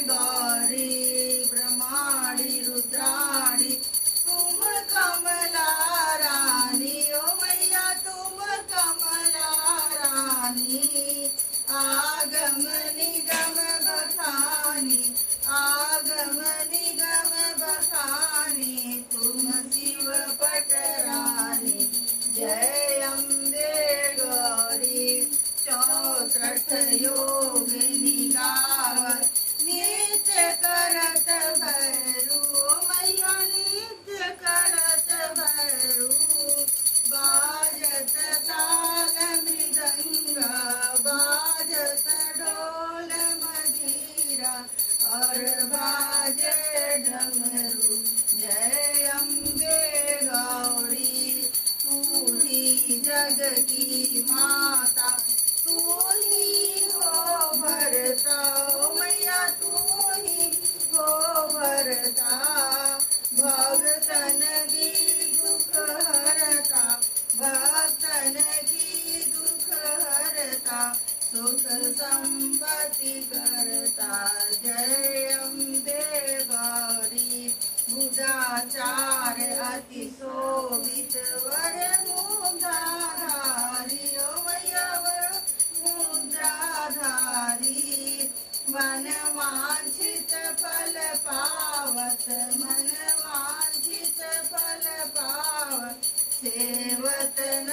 गौरी ब्रह्माणी रुद्राणी तुम कमला रानी ओ मैया तुम कमला रानी आगम निगम बखानी आगम निगम बखानी तुम शिव पटरानी जय अम्बे गौरी 64 योगिनी गावत नित्य करत भैरू मैया नित्य करत भैरू बाजत ताल मृदंग बाजत ढोल मजीरा और बाजे डमरू जय अम्बे गौरी तू ही जग की माता तू ही हो भरता मैया तू ही हो भरता भक्तन की दुख हरता भक्तन की दुख हरता सुख संपत्ति करता जय अम्बे गौरी बुधाचार अति शोभित वर मुद्राधारी ओ मैया वर मुद्राधारी मन वांछित फल पावत मन वांछित फल पावत सेवत न